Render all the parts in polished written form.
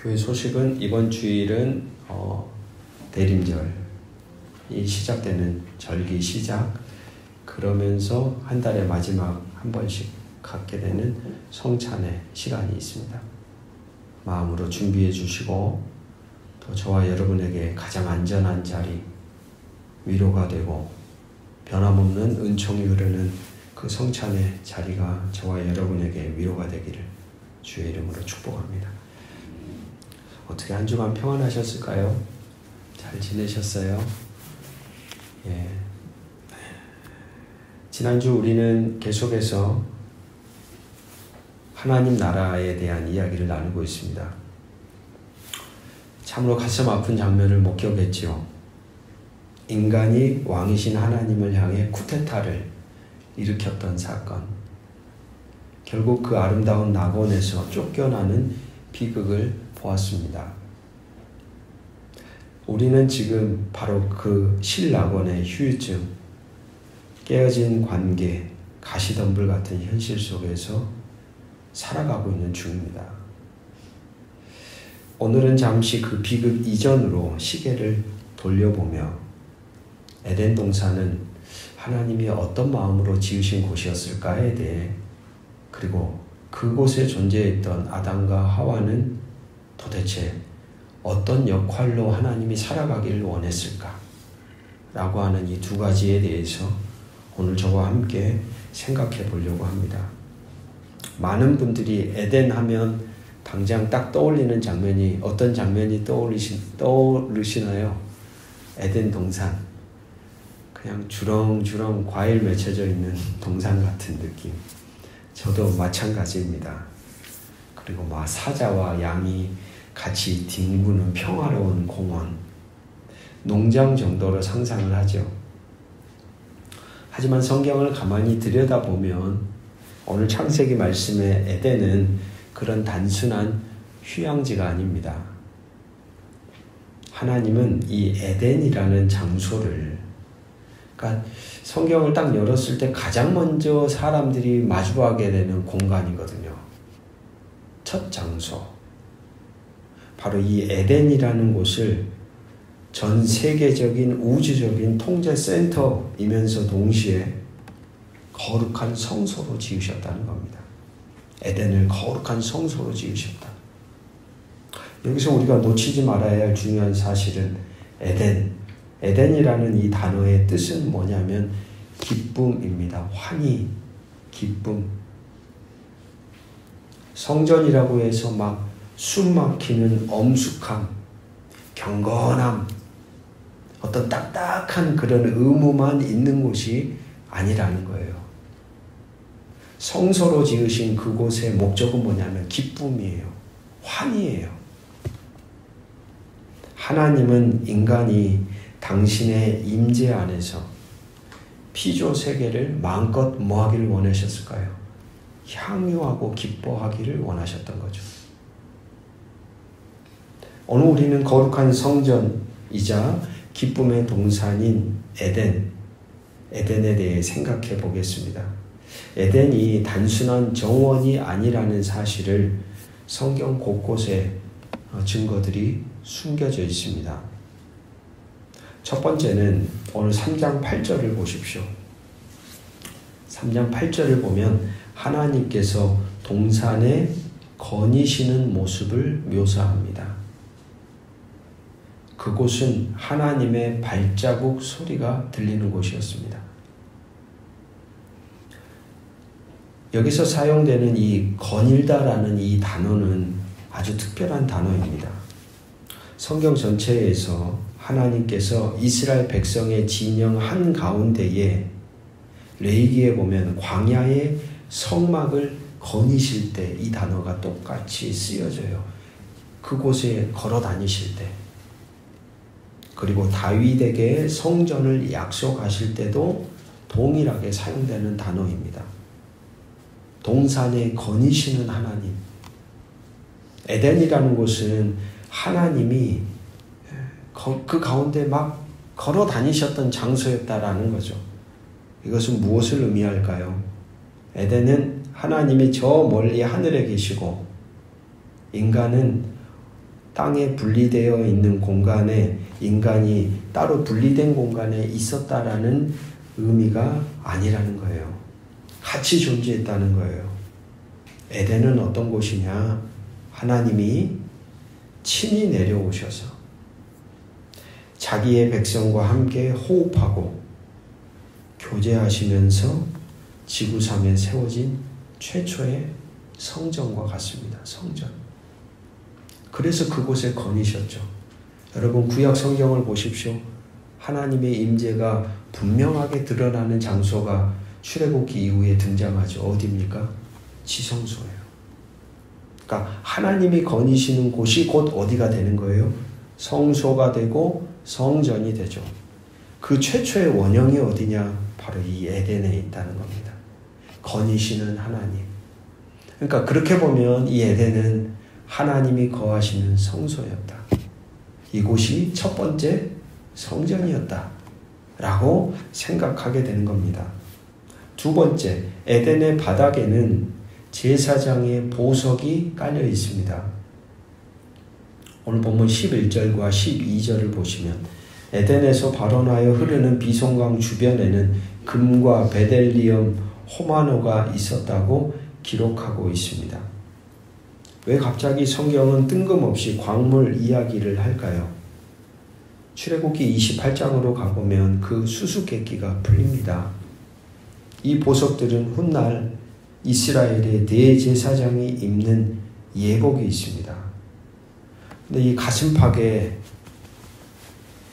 교회 소식은 이번 주일은 대림절이 시작되는 절기 시작, 그러면서 한 달의 마지막 한 번씩 갖게 되는 성찬의 시간이 있습니다. 마음으로 준비해 주시고 또 저와 여러분에게 가장 안전한 자리, 위로가 되고 변함없는 은총이 흐르는 그 성찬의 자리가 저와 여러분에게 위로가 되기를 주의 이름으로 축복합니다. 어떻게 한 주간 평안하셨을까요? 잘 지내셨어요? 예. 지난주 우리는 계속해서 하나님 나라에 대한 이야기를 나누고 있습니다. 참으로 가슴 아픈 장면을 목격했지요. 인간이 왕이신 하나님을 향해 쿠데타를 일으켰던 사건. 결국 그 아름다운 낙원에서 쫓겨나는 비극을 보았습니다. 우리는 지금 바로 그 실낙원의 휴유증, 깨어진 관계, 가시덤불 같은 현실 속에서 살아가고 있는 중입니다. 오늘은 잠시 그 비극 이전으로 시계를 돌려보며 에덴 동산은 하나님이 어떤 마음으로 지으신 곳이었을까에 대해, 그리고 그곳에 존재했던 아담과 하와는 도대체 어떤 역할로 하나님이 살아가기를 원했을까? 라고 하는 이 두 가지에 대해서 오늘 저와 함께 생각해 보려고 합니다. 많은 분들이 에덴 하면 당장 딱 떠올리는 장면이 어떤 장면이 떠오르시나요? 에덴 동산. 그냥 주렁주렁 과일 맺혀져 있는 동산 같은 느낌. 저도 마찬가지입니다. 그리고 막 사자와 양이 같이 뒹구는 평화로운 공원, 농장 정도로 상상을 하죠. 하지만 성경을 가만히 들여다보면 오늘 창세기 말씀의 에덴은 그런 단순한 휴양지가 아닙니다. 하나님은 이 에덴이라는 장소를, 그러니까 성경을 딱 열었을 때 가장 먼저 사람들이 마주하게 되는 공간이거든요. 첫 장소. 바로 이 에덴이라는 곳을 전 세계적인 우주적인 통제 센터이면서 동시에 거룩한 성소로 지으셨다는 겁니다. 에덴을 거룩한 성소로 지으셨다. 여기서 우리가 놓치지 말아야 할 중요한 사실은 에덴이라는 이 단어의 뜻은 뭐냐면 기쁨입니다. 환희, 기쁨. 성전이라고 해서 막 숨막히는 엄숙함, 경건함, 어떤 딱딱한 그런 의무만 있는 곳이 아니라는 거예요. 성소로 지으신 그곳의 목적은 뭐냐면 기쁨이에요. 환희예요. 하나님은 인간이 당신의 임재 안에서 피조 세계를 마음껏 뭐하기를 원하셨을까요? 향유하고 기뻐하기를 원하셨던 거죠. 오늘 우리는 거룩한 성전이자 기쁨의 동산인 에덴에 대해 생각해 보겠습니다. 에덴이 단순한 정원이 아니라는 사실을 성경 곳곳에 증거들이 숨겨져 있습니다. 첫 번째는 오늘 3장 8절을 보십시오. 3장 8절을 보면 하나님께서 동산에 거니시는 모습을 묘사합니다. 그곳은 하나님의 발자국 소리가 들리는 곳이었습니다. 여기서 사용되는 이 거닐다라는 이 단어는 아주 특별한 단어입니다. 성경 전체에서 하나님께서 이스라엘 백성의 진영 한가운데에 레위기에 보면 광야의 성막을 거니실 때 이 단어가 똑같이 쓰여져요. 그곳에 걸어 다니실 때. 그리고 다윗에게 성전을 약속하실 때도 동일하게 사용되는 단어입니다. 동산에 거니시는 하나님. 에덴이라는 곳은 하나님이 그 가운데 막 걸어 다니셨던 장소였다라는 거죠. 이것은 무엇을 의미할까요? 에덴은 하나님이 저 멀리 하늘에 계시고 인간은 땅에 분리되어 있는 공간에 인간이 따로 분리된 공간에 있었다라는 의미가 아니라는 거예요. 같이 존재했다는 거예요. 에덴은 어떤 곳이냐? 하나님이 친히 내려오셔서 자기의 백성과 함께 호흡하고 교제하시면서 지구상에 세워진 최초의 성전과 같습니다. 성전. 그래서 그곳에 거니셨죠. 여러분 구약 성경을 보십시오. 하나님의 임재가 분명하게 드러나는 장소가 출애굽기 이후에 등장하죠. 어디입니까? 지성소예요. 그러니까 하나님이 거니시는 곳이 곧 어디가 되는 거예요? 성소가 되고 성전이 되죠. 그 최초의 원형이 어디냐? 바로 이 에덴에 있다는 겁니다. 거니시는 하나님. 그러니까 그렇게 보면 이 에덴은 하나님이 거하시는 성소였다. 이곳이 첫 번째 성전이었다. 라고 생각하게 되는 겁니다. 두 번째, 에덴의 바닥에는 제사장의 보석이 깔려 있습니다. 오늘 본문 11절과 12절을 보시면 에덴에서 발원하여 흐르는 비송강 주변에는 금과 베델리엄, 호마노가 있었다고 기록하고 있습니다. 왜 갑자기 성경은 뜬금없이 광물 이야기를 할까요? 출애굽기 28장으로 가보면 그 수수께끼가 풀립니다. 이 보석들은 훗날 이스라엘의 대제사장이 입는 예복이 있습니다. 근데 이 가슴팍에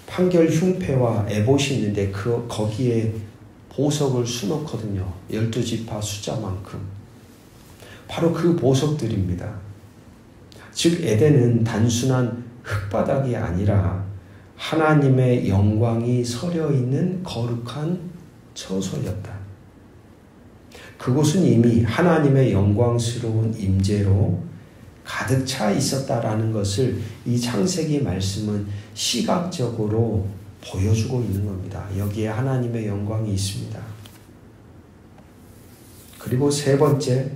판결 흉패와 에봇이 있는데 거기에 보석을 수놓거든요. 12지파 숫자만큼. 바로 그 보석들입니다. 즉 에덴은 단순한 흙바닥이 아니라 하나님의 영광이 서려 있는 거룩한 처소였다. 그곳은 이미 하나님의 영광스러운 임재로 가득 차 있었다라는 것을 이 창세기 말씀은 시각적으로 보여주고 있는 겁니다. 여기에 하나님의 영광이 있습니다. 그리고 세 번째,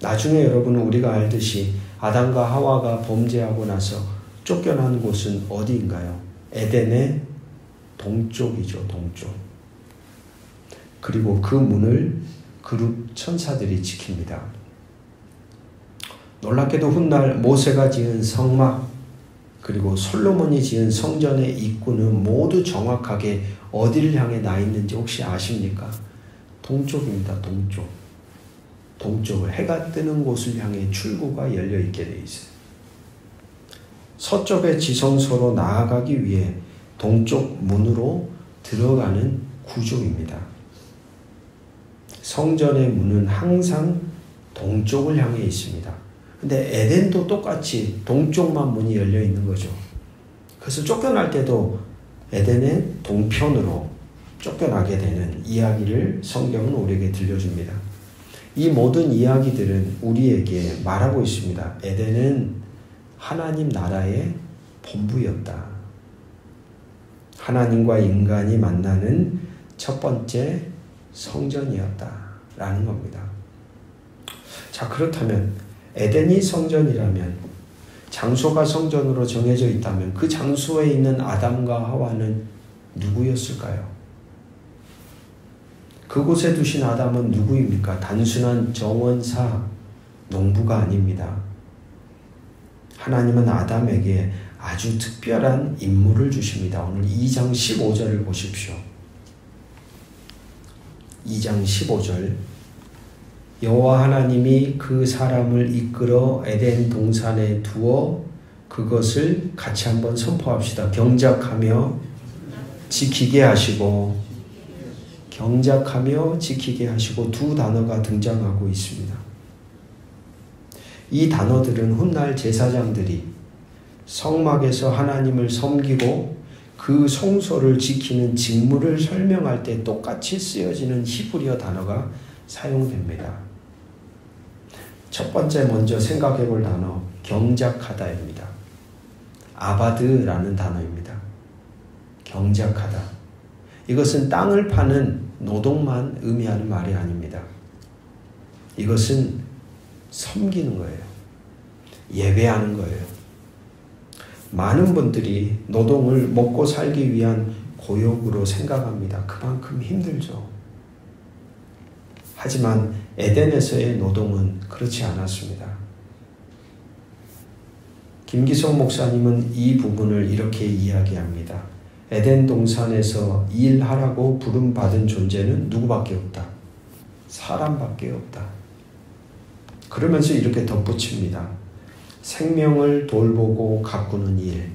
나중에 여러분은 우리가 알듯이 아담과 하와가 범죄하고 나서 쫓겨난 곳은 어디인가요? 에덴의 동쪽이죠. 동쪽. 그리고 그 문을 그룹 천사들이 지킵니다. 놀랍게도 훗날 모세가 지은 성막 그리고 솔로몬이 지은 성전의 입구는 모두 정확하게 어디를 향해 나 있는지 혹시 아십니까? 동쪽입니다. 동쪽. 동쪽을 해가 뜨는 곳을 향해 출구가 열려 있게 되어 있어요. 서쪽의 지성소로 나아가기 위해 동쪽 문으로 들어가는 구조입니다. 성전의 문은 항상 동쪽을 향해 있습니다. 근데 에덴도 똑같이 동쪽만 문이 열려 있는 거죠. 그래서 쫓겨날 때도 에덴의 동편으로 쫓겨나게 되는 이야기를 성경은 우리에게 들려줍니다. 이 모든 이야기들은 우리에게 말하고 있습니다. 에덴은 하나님 나라의 본부였다. 하나님과 인간이 만나는 첫 번째 성전이었다라는 겁니다. 자, 그렇다면 에덴이 성전이라면, 장소가 성전으로 정해져 있다면 그 장소에 있는 아담과 하와는 누구였을까요? 그곳에 두신 아담은 누구입니까? 단순한 정원사, 농부가 아닙니다. 하나님은 아담에게 아주 특별한 임무를 주십니다. 오늘 2장 15절을 보십시오. 2장 15절. 여호와 하나님이 그 사람을 이끌어 에덴 동산에 두어 그것을 같이 한번 선포합시다. 경작하며 지키게 하시고, 경작하며 지키게 하시고 두 단어가 등장하고 있습니다. 이 단어들은 훗날 제사장들이 성막에서 하나님을 섬기고 그 성소를 지키는 직무를 설명할 때 똑같이 쓰여지는 히브리어 단어가 사용됩니다. 첫 번째 먼저 생각해 볼 단어, 경작하다입니다. 아바드라는 단어입니다. 경작하다. 이것은 땅을 파는 노동만 의미하는 말이 아닙니다. 이것은 섬기는 거예요. 예배하는 거예요. 많은 분들이 노동을 먹고 살기 위한 고역으로 생각합니다. 그만큼 힘들죠. 하지만 에덴에서의 노동은 그렇지 않았습니다. 김기성 목사님은 이 부분을 이렇게 이야기합니다. 에덴 동산에서 일하라고 부름받은 존재는 누구밖에 없다. 사람밖에 없다. 그러면서 이렇게 덧붙입니다. 생명을 돌보고 가꾸는 일.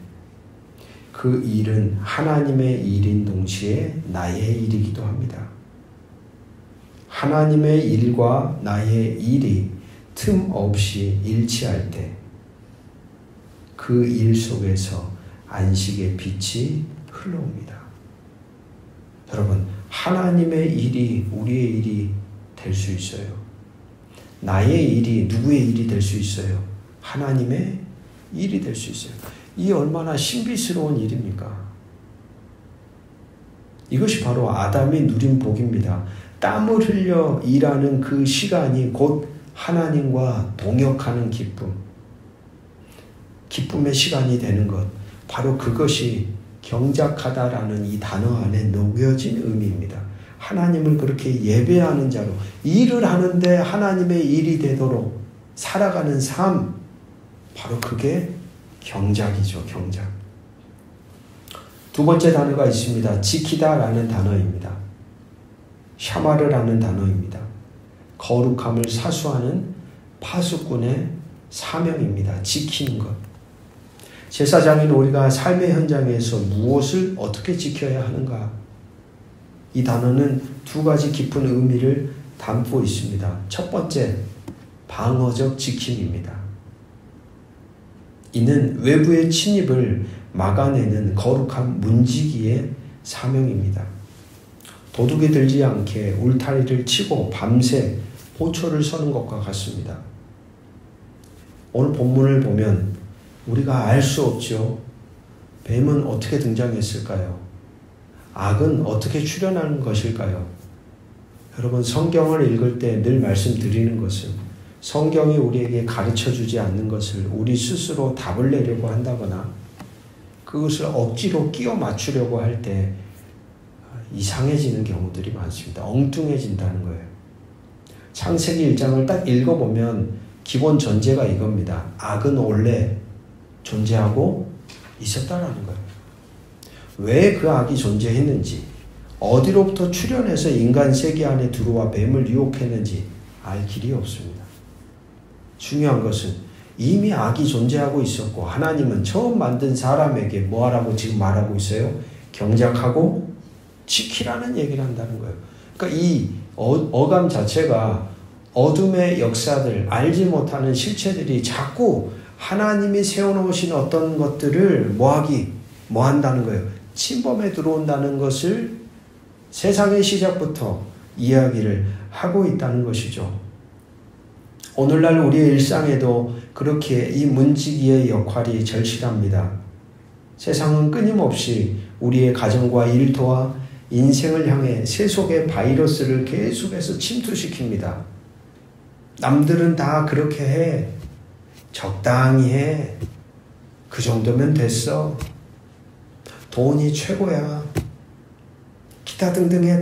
그 일은 하나님의 일인 동시에 나의 일이기도 합니다. 하나님의 일과 나의 일이 틈 없이 일치할 때 그 일 속에서 안식의 빛이 흘러옵니다. 여러분, 하나님의 일이 우리의 일이 될 수 있어요. 나의 일이 누구의 일이 될 수 있어요? 하나님의 일이 될 수 있어요. 이 얼마나 신비스러운 일입니까? 이것이 바로 아담이 누린 복입니다. 땀을 흘려 일하는 그 시간이 곧 하나님과 동역하는 기쁨. 기쁨의 시간이 되는 것. 바로 그것이 경작하다라는 이 단어 안에 녹여진 의미입니다. 하나님을 그렇게 예배하는 자로 일을 하는데 하나님의 일이 되도록 살아가는 삶. 바로 그게 경작이죠. 경작. 두 번째 단어가 있습니다. 지키다라는 단어입니다. 샤마르라는 단어입니다. 거룩함을 사수하는 파수꾼의 사명입니다. 지키는 것. 제사장인 우리가 삶의 현장에서 무엇을 어떻게 지켜야 하는가? 이 단어는 두 가지 깊은 의미를 담고 있습니다. 첫 번째, 방어적 지킴입니다. 이는 외부의 침입을 막아내는 거룩한 문지기의 사명입니다. 도둑이 들지 않게 울타리를 치고 밤새 호초를 서는 것과 같습니다. 오늘 본문을 보면 우리가 알 수 없죠. 뱀은 어떻게 등장했을까요? 악은 어떻게 출현하는 것일까요? 여러분, 성경을 읽을 때 늘 말씀드리는 것은 성경이 우리에게 가르쳐주지 않는 것을 우리 스스로 답을 내려고 한다거나 그것을 억지로 끼워 맞추려고 할 때 이상해지는 경우들이 많습니다. 엉뚱해진다는 거예요. 창세기 1장을 딱 읽어보면 기본 전제가 이겁니다. 악은 원래 존재하고 있었다라는 거예요. 왜 그 악이 존재했는지, 어디로부터 출현해서 인간 세계 안에 들어와 뱀을 유혹했는지 알 길이 없습니다. 중요한 것은 이미 악이 존재하고 있었고 하나님은 처음 만든 사람에게 뭐하라고 지금 말하고 있어요? 경작하고 지키라는 얘기를 한다는 거예요. 그러니까 이 어감 자체가 어둠의 역사들, 알지 못하는 실체들이 자꾸 하나님이 세워놓으신 어떤 것들을 뭐 한다는 거예요? 침범에 들어온다는 것을 세상의 시작부터 이야기를 하고 있다는 것이죠. 오늘날 우리의 일상에도 그렇게 이 문지기의 역할이 절실합니다. 세상은 끊임없이 우리의 가정과 일터와 인생을 향해 세속의 바이러스를 계속해서 침투시킵니다. 남들은 다 그렇게 해. 적당히 해. 그 정도면 됐어. 돈이 최고야. 기타 등등의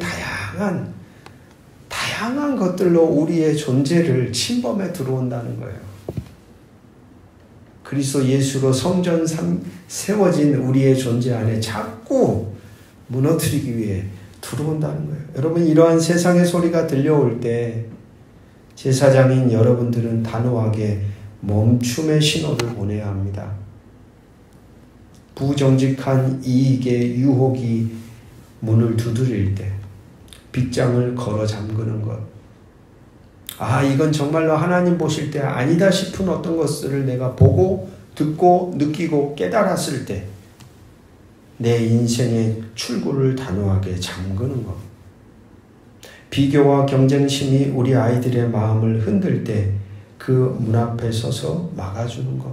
다양한 것들로 우리의 존재를 침범해 들어온다는 거예요. 그리스도 예수로 성전 세워진 우리의 존재 안에 자꾸 무너뜨리기 위해 들어온다는 거예요. 여러분, 이러한 세상의 소리가 들려올 때 제사장인 여러분들은 단호하게 멈춤의 신호를 보내야 합니다. 부정직한 이익의 유혹이 문을 두드릴 때 빗장을 걸어 잠그는 것. 이건 정말로 하나님 보실 때 아니다 싶은 어떤 것들을 내가 보고 듣고 느끼고 깨달았을 때 내 인생의 출구를 단호하게 잠그는 것. 비교와 경쟁심이 우리 아이들의 마음을 흔들 때 그 문 앞에 서서 막아주는 것.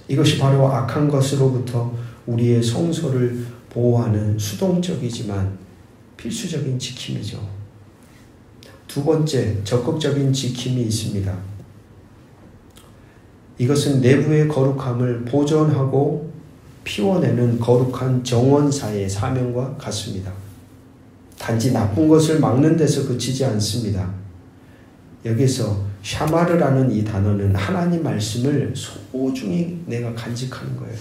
이것이 바로 악한 것으로부터 우리의 성소를 보호하는 수동적이지만 필수적인 지킴이죠. 두 번째, 적극적인 지킴이 있습니다. 이것은 내부의 거룩함을 보존하고 피워내는 거룩한 정원사의 사명과 같습니다. 단지 나쁜 것을 막는 데서 그치지 않습니다. 여기서 샤마르라는 이 단어는 하나님 말씀을 소중히 내가 간직하는 거예요.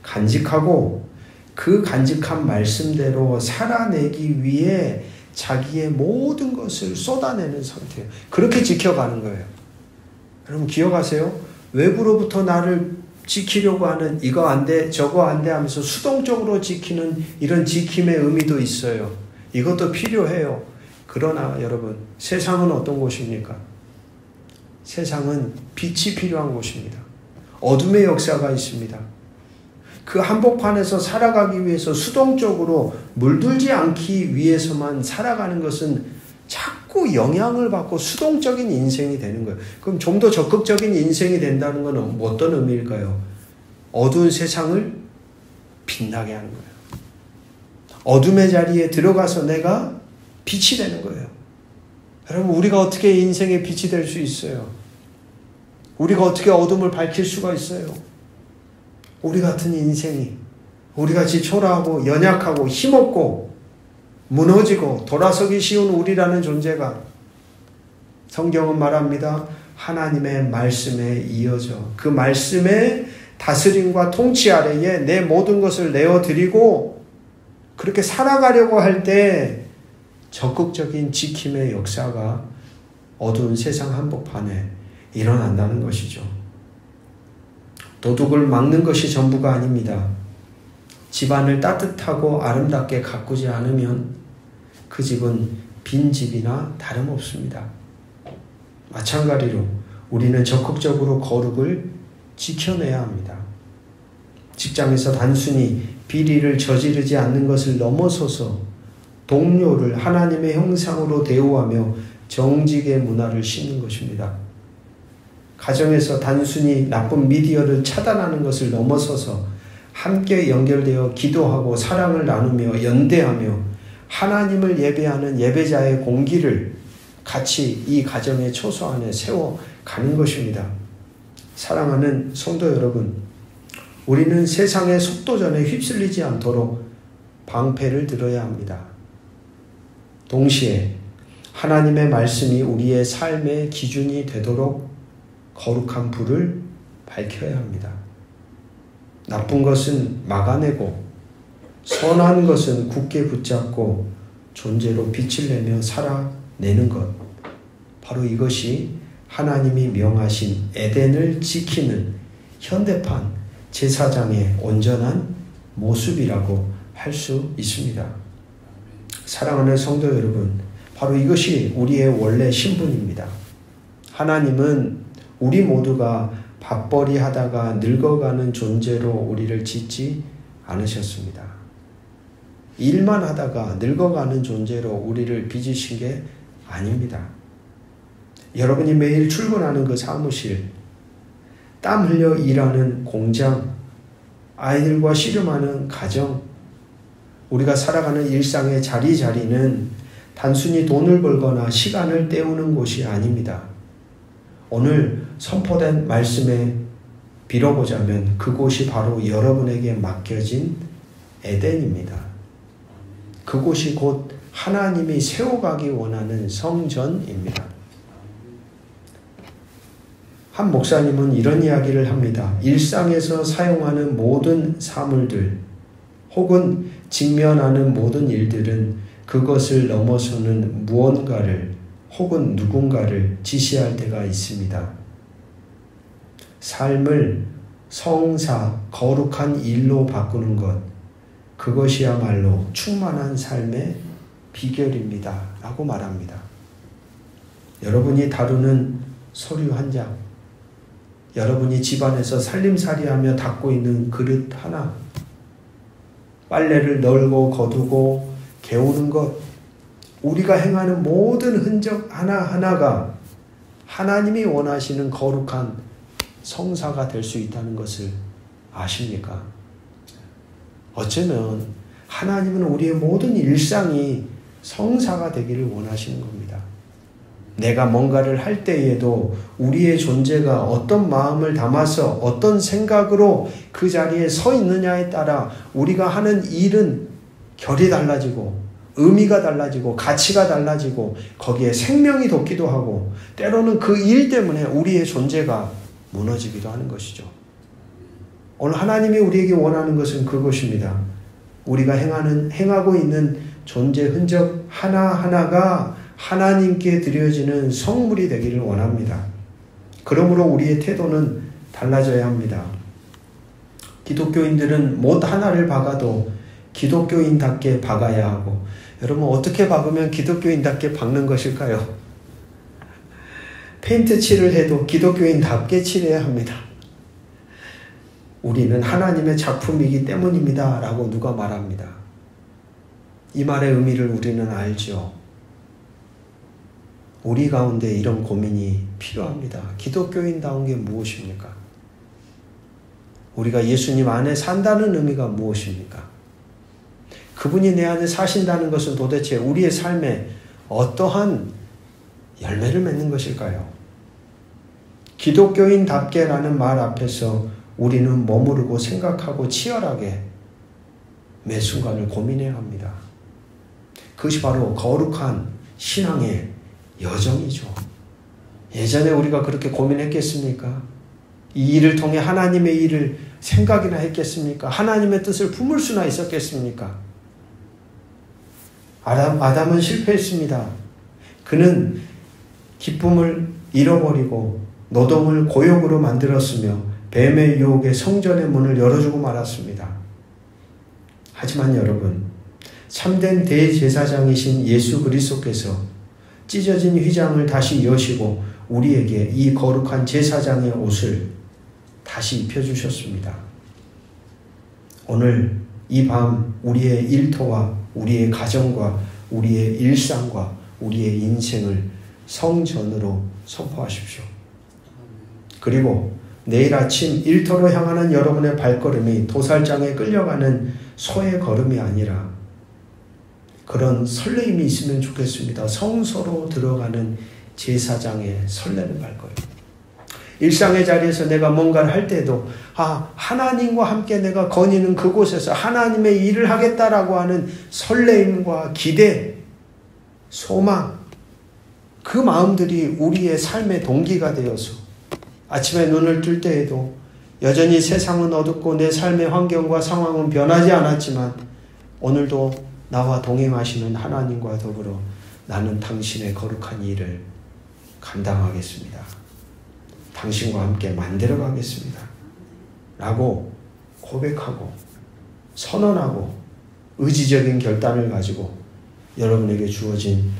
간직하고 그 간직한 말씀대로 살아내기 위해 자기의 모든 것을 쏟아내는 상태예요. 그렇게 지켜가는 거예요. 여러분 기억하세요? 외부로부터 나를 지키려고 하는 이거 안 돼, 저거 안 돼 하면서 수동적으로 지키는 이런 지킴의 의미도 있어요. 이것도 필요해요. 그러나 여러분, 세상은 어떤 곳입니까? 세상은 빛이 필요한 곳입니다. 어둠의 역사가 있습니다. 그 한복판에서 살아가기 위해서 수동적으로 물들지 않기 위해서만 살아가는 것은 자꾸 영향을 받고 수동적인 인생이 되는 거예요. 그럼 좀 더 적극적인 인생이 된다는 건 어떤 의미일까요? 어두운 세상을 빛나게 하는 거예요. 어둠의 자리에 들어가서 내가 빛이 되는 거예요. 여러분, 우리가 어떻게 인생의 빛이 될 수 있어요? 우리가 어떻게 어둠을 밝힐 수가 있어요? 우리 같은 인생이, 우리같이 초라하고 연약하고 힘없고 무너지고 돌아서기 쉬운 우리라는 존재가, 성경은 말합니다. 하나님의 말씀에 이어져 그 말씀의 다스림과 통치 아래에 내 모든 것을 내어드리고 그렇게 살아가려고 할 때 적극적인 지킴의 역사가 어두운 세상 한복판에 일어난다는 것이죠. 도둑을 막는 것이 전부가 아닙니다. 집안을 따뜻하고 아름답게 가꾸지 않으면 그 집은 빈집이나 다름없습니다. 마찬가지로 우리는 적극적으로 거룩을 지켜내야 합니다. 직장에서 단순히 비리를 저지르지 않는 것을 넘어서서 동료를 하나님의 형상으로 대우하며 정직의 문화를 심는 것입니다. 가정에서 단순히 나쁜 미디어를 차단하는 것을 넘어서서 함께 연결되어 기도하고 사랑을 나누며 연대하며 하나님을 예배하는 예배자의 공기를 같이 이 가정의 초소 안에 세워가는 것입니다. 사랑하는 성도 여러분, 우리는 세상의 속도전에 휩쓸리지 않도록 방패를 들어야 합니다. 동시에 하나님의 말씀이 우리의 삶의 기준이 되도록 거룩한 불을 밝혀야 합니다. 나쁜 것은 막아내고 선한 것은 굳게 붙잡고 존재로 빛을 내며 살아내는 것, 바로 이것이 하나님이 명하신 에덴을 지키는 현대판 제사장의 온전한 모습이라고 할 수 있습니다. 사랑하는 성도 여러분, 바로 이것이 우리의 원래 신분입니다. 하나님은 우리 모두가 밥벌이 하다가 늙어가는 존재로 우리를 짓지 않으셨습니다. 일만 하다가 늙어가는 존재로 우리를 빚으신 게 아닙니다. 여러분이 매일 출근하는 그 사무실, 땀 흘려 일하는 공장, 아이들과 씨름하는 가정, 우리가 살아가는 일상의 자리자리는 단순히 돈을 벌거나 시간을 때우는 곳이 아닙니다. 오늘 선포된 말씀에 빌어보자면 그곳이 바로 여러분에게 맡겨진 에덴입니다. 그곳이 곧 하나님이 세워가기 원하는 성전입니다. 한 목사님은 이런 이야기를 합니다. 일상에서 사용하는 모든 사물들 혹은 직면하는 모든 일들은 그것을 넘어서는 무언가를 혹은 누군가를 지시할 때가 있습니다. 삶을 성사, 거룩한 일로 바꾸는 것, 그것이야말로 충만한 삶의 비결입니다. 라고 말합니다. 여러분이 다루는 서류 한 장, 여러분이 집안에서 살림살이하며 닦고 있는 그릇 하나, 빨래를 널고 거두고 개우는 것, 우리가 행하는 모든 흔적 하나하나가 하나님이 원하시는 거룩한 성사가 될 수 있다는 것을 아십니까? 어쩌면 하나님은 우리의 모든 일상이 성사가 되기를 원하시는 겁니다. 내가 뭔가를 할 때에도 우리의 존재가 어떤 마음을 담아서 어떤 생각으로 그 자리에 서 있느냐에 따라 우리가 하는 일은 결이 달라지고 의미가 달라지고 가치가 달라지고 거기에 생명이 돋기도 하고 때로는 그 일 때문에 우리의 존재가 무너지기도 하는 것이죠. 오늘 하나님이 우리에게 원하는 것은 그것입니다. 우리가 행하고 있는 존재 흔적 하나하나가 하나님께 드려지는 성물이 되기를 원합니다. 그러므로 우리의 태도는 달라져야 합니다. 기독교인들은 못 하나를 박아도 기독교인답게 박아야 하고, 여러분 어떻게 박으면 기독교인답게 박는 것일까요? 페인트 칠을 해도 기독교인답게 칠해야 합니다. 우리는 하나님의 작품이기 때문입니다 라고 누가 말합니다. 이 말의 의미를 우리는 알죠. 우리 가운데 이런 고민이 필요합니다. 기독교인다운 게 무엇입니까? 우리가 예수님 안에 산다는 의미가 무엇입니까? 그분이 내 안에 사신다는 것은 도대체 우리의 삶에 어떠한 열매를 맺는 것일까요? 기독교인답게라는 말 앞에서 우리는 머무르고 생각하고 치열하게 매 순간을 고민해야 합니다. 그것이 바로 거룩한 신앙의 여정이죠. 예전에 우리가 그렇게 고민했겠습니까? 이 일을 통해 하나님의 일을 생각이나 했겠습니까? 하나님의 뜻을 품을 수나 있었겠습니까? 아담은 실패했습니다. 그는 기쁨을 잃어버리고 노동을 고용으로 만들었으며 뱀의 유혹에 성전의 문을 열어주고 말았습니다. 하지만 여러분, 참된 대제사장이신 예수 그리스도께서 찢어진 휘장을 다시 여시고 우리에게 이 거룩한 제사장의 옷을 다시 입혀주셨습니다. 오늘 이 밤 우리의 일터와 우리의 가정과 우리의 일상과 우리의 인생을 성전으로 선포하십시오. 그리고 내일 아침 일터로 향하는 여러분의 발걸음이 도살장에 끌려가는 소의 걸음이 아니라 그런 설레임이 있으면 좋겠습니다. 성소로 들어가는 제사장의 설레는 발걸음. 일상의 자리에서 내가 뭔가를 할 때도 하나님과 함께 내가 거니는 그곳에서 하나님의 일을 하겠다라고 하는 설레임과 기대, 소망, 그 마음들이 우리의 삶의 동기가 되어서 아침에 눈을 뜰 때에도 여전히 세상은 어둡고 내 삶의 환경과 상황은 변하지 않았지만 오늘도 나와 동행하시는 하나님과 더불어 나는 당신의 거룩한 일을 감당하겠습니다. 당신과 함께 만들어 가겠습니다. 라고 고백하고 선언하고 의지적인 결단을 가지고 여러분에게 주어진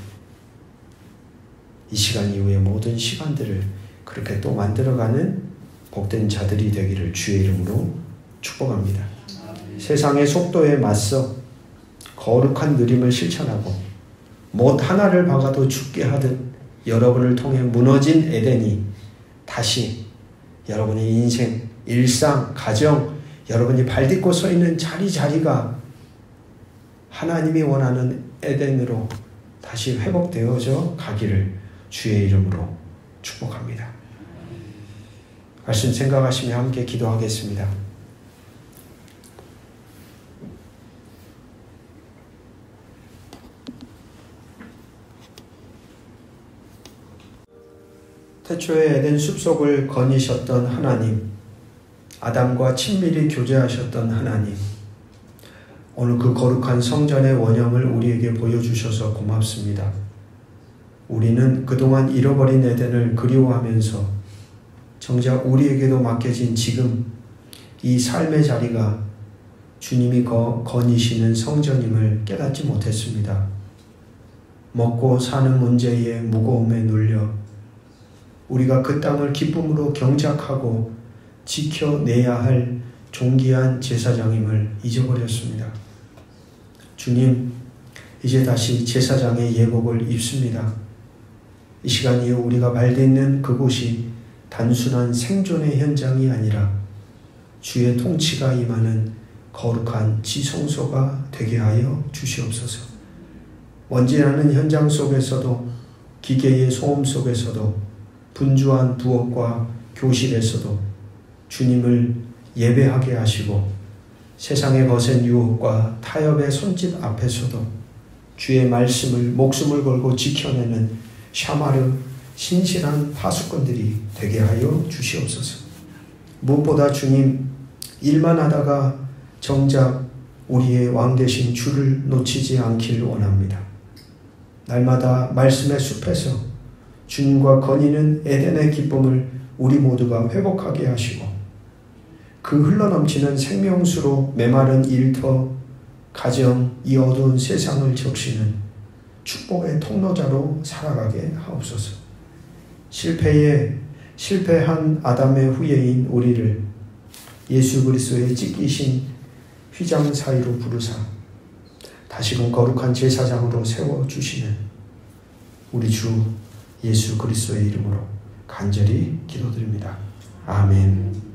이 시간 이후의 모든 시간들을 그렇게 또 만들어가는 복된 자들이 되기를 주의 이름으로 축복합니다. 세상의 속도에 맞서 거룩한 누림을 실천하고 못 하나를 박아도 죽게 하듯 여러분을 통해 무너진 에덴이 다시 여러분의 인생, 일상, 가정, 여러분이 발딛고 서 있는 자리가 하나님이 원하는 에덴으로 다시 회복되어져 가기를 주의 이름으로 축복합니다. 말씀 생각하시며 함께 기도하겠습니다. 태초에 에덴 숲속을 거니셨던 하나님, 아담과 친밀히 교제하셨던 하나님, 오늘 그 거룩한 성전의 원형을 우리에게 보여주셔서 고맙습니다. 우리는 그동안 잃어버린 에덴을 그리워하면서 정작 우리에게도 맡겨진 지금 이 삶의 자리가 주님이 거니시는 성전임을 깨닫지 못했습니다. 먹고 사는 문제의 무거움에 눌려 우리가 그 땅을 기쁨으로 경작하고 지켜내야 할 존귀한 제사장임을 잊어버렸습니다. 주님, 이제 다시 제사장의 예복을 입습니다. 이 시간 이후 우리가 발딛는 그곳이 단순한 생존의 현장이 아니라 주의 통치가 임하는 거룩한 지성소가 되게 하여 주시옵소서. 먼지나는 현장 속에서도 기계의 소음 속에서도 분주한 부엌과 교실에서도 주님을 예배하게 하시고 세상의 거센 유혹과 타협의 손짓 앞에서도 주의 말씀을 목숨을 걸고 지켜내는 샤마르 신실한 파수꾼들이 되게 하여 주시옵소서. 무엇보다 주님, 일만 하다가 정작 우리의 왕 되신 주를 놓치지 않기를 원합니다. 날마다 말씀의 숲에서 주님과 거니는 에덴의 기쁨을 우리 모두가 회복하게 하시고 그 흘러넘치는 생명수로 메마른 일터, 가정, 이 어두운 세상을 적시는 축복의 통로자로 살아가게 하옵소서. 실패한 아담의 후예인 우리를 예수 그리스도의 찢기신 휘장 사이로 부르사 다시금 거룩한 제사장으로 세워주시는 우리 주 예수 그리스도의 이름으로 간절히 기도드립니다. 아멘.